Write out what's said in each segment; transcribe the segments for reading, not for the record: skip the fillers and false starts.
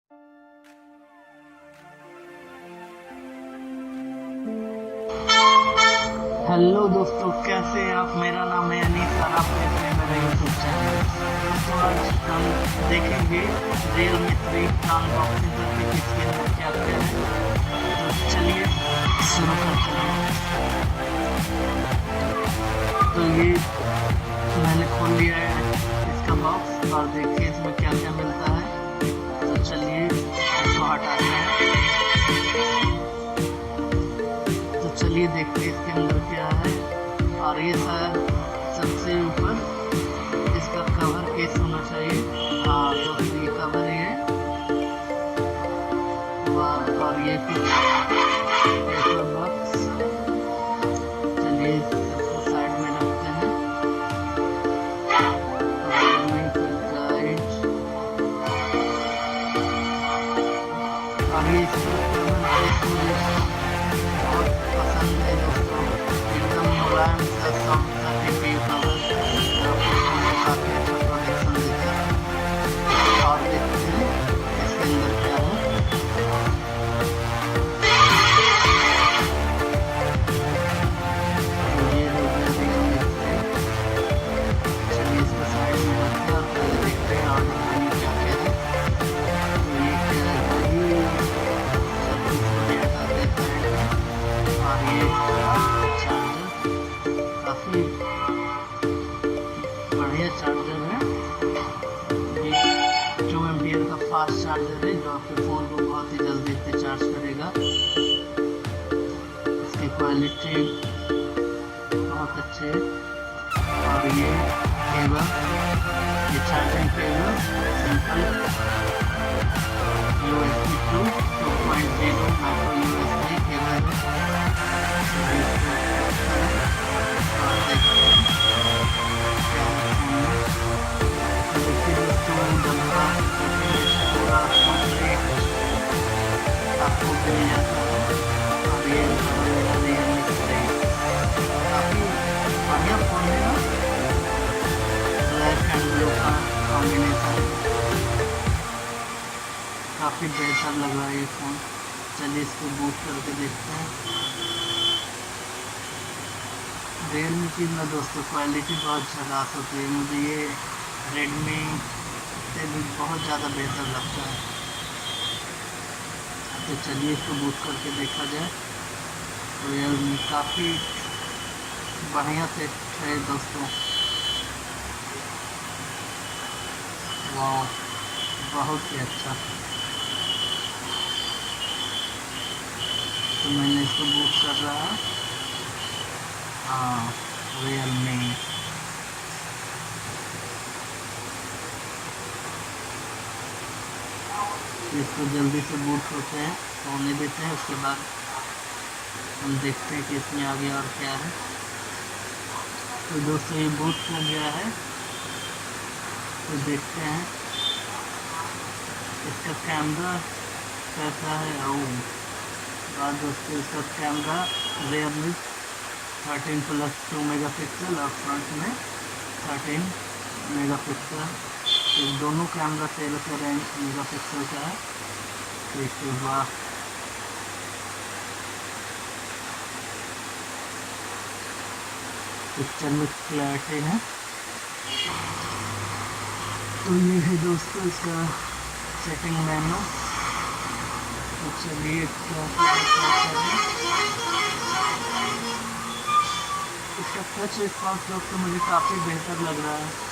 Hello दोस्तों, कैसे हैं आप। मेरा नाम है अनीस और आप देख रहे हैं मेरा यूट्यूब चैनल। तो आज हम देखेंगे Realme 3 का अनबॉक्सिंग करके कि इसके अंदर क्या क्या है। तो चलिए शुरू करते हैं। तो ये मैंने खोल लिया है इसका बॉक्स और देखिए इसमें क्या क्या मिलता है। तो चलिए इसको हटाते हैं। तो चलिए देखते हैं इसके अंदर क्या है। और ये शायद सबसे ऊपर इसका कवर केस होना चाहिए। हाँ दोस्तों, ये कवर ही है। और ये पेपर बॉक्स। चलिए इसको साइड में रखते हैं। और ये इसका कवर केस मुझे बहुत पसंद है दोस्तों। एकदम मुलायम सा सॉफ्ट सा टीपी कवर काफी अच्छा प्रोटेक्शन देता है। और देखते हैं इसके अंदर क्या है। तो ये हो गया Realme 3। चलिए इसको साइड में रखते हैं और पहले देखते हैं और में क्या क्या है। तो ये क्या है, ये चलिए इसको भी हटा देते हैं। और ये चार्जर काफी बढ़िया चार्जर है। ये 2 एम्पियर का फास्ट चार्जर है जो आपके फ़ोन को बहुत ही जल्दी से चार्ज करेगा। इसकी क्वालिटी बहुत अच्छी है। और ये केबल, ये charging cable simple USB 2.0 micro USB cable है। और देखते हैं क्या है फ़ोन में। देखिए दोस्तों, डब्बा पूरा कंप्लीट आपको मिल जाता है। और ये मेरा Realme 3 काफ़ी बढ़िया फ़ोन है ना। ब्लैक एंड ब्लू का कॉम्बिनेशन काफ़ी बेहतर लग रहा है ये फ़ोन। चलिए इसको बूट करके देखते हैं। Realme की ना दोस्तों क्वालिटी बहुत झकास होती है। मुझे ये Redmi से भी बहुत ज़्यादा बेहतर लगता है। तो चलिए इसको बूट करके देखा जाए। Realme काफ़ी बढ़िया से है दोस्तों। वाह, बहुत ही अच्छा। तो मैंने इसको बूट कर रहा है। हाँ, Realme। इसको जल्दी से बूट होते हैं, होने देते हैं। उसके बाद हम देखते हैं कि इसमें आगे और क्या है। तो दोस्तों ये बूट हो गया है। तो देखते हैं इसका कैमरा कैसा है। और दोस्तों इसका कैमरा Realme 13+2 मेगापिक्सल और फ्रंट में 13 मेगापिक्सल। तो दोनों कैमरा 13 मेगापिक्सल का है। तो इसके बाद पिक्चर में क्लैरिटी है। तो ये है दोस्तों इसका सेटिंग मेनू। तो चलिए क्या करें। इसका टच रिस्पॉन्स दोस्तों मुझे काफ़ी बेहतर लग रहा है।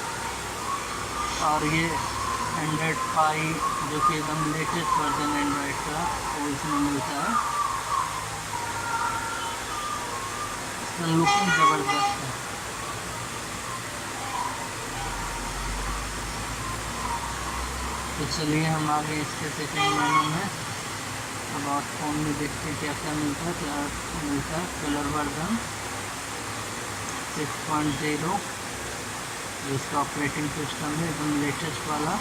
और ये एंड्रॉयड 5 जो कि एकदम लेटेस्ट वर्जन एंड्रॉयड का वो इसमें मिलता है। इसका लुकिंग ज़बरदस्त है। तो चलिए हम आगे इसके सेटिंग मेनू में अब आप फ़ोन में देखते हैं क्या क्या मिलता है। कलर वर्जन 6.0 इसका ऑपरेटिंग सिस्टम है एकदम लेटेस्ट वाला।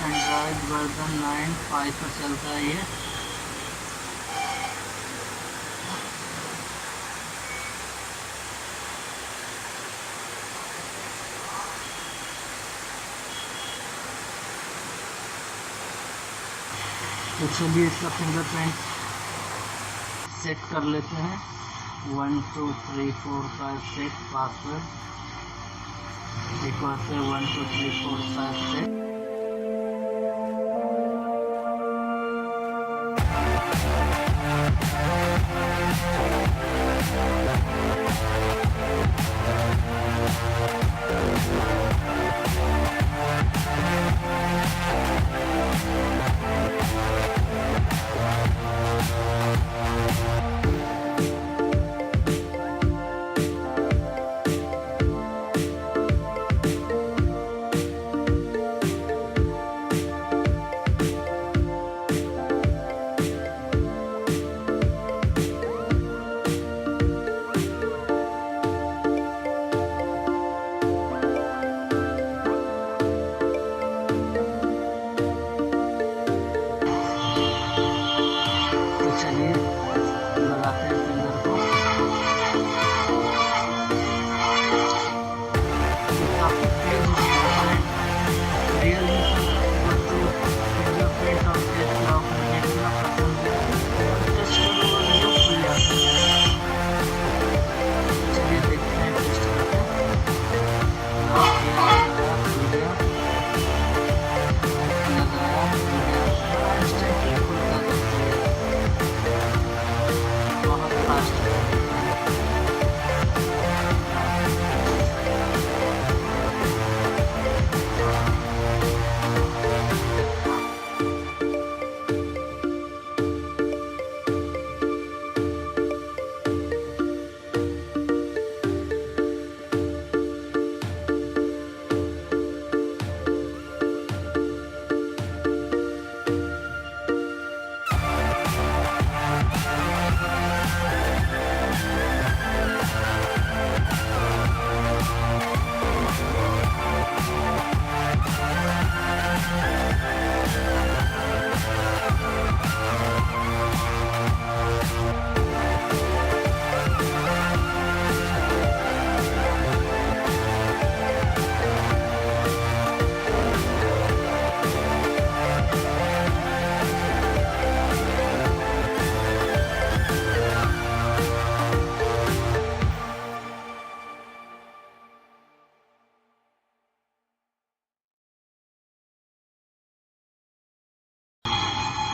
एंड्रॉयड वर्जन 9.5 पर चलता है ये। तो चलिए इसका फिंगरप्रिंट सेट कर लेते हैं। 1 2 3 4 5 6 पासवर्ड, एक बार से 1 2 3 4 5 6।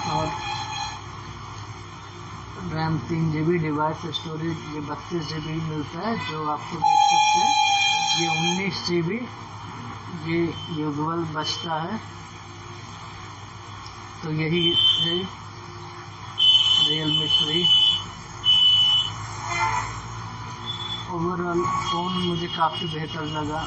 और रैम 3 GB, डिवाइस स्टोरेज ये 32 GB मिलता है, जो आपको देख सकते हैं ये 19 GB ये यूजुअल बचता है। तो यही है Realme 3। ओवरऑल फ़ोन मुझे काफ़ी बेहतर लगा।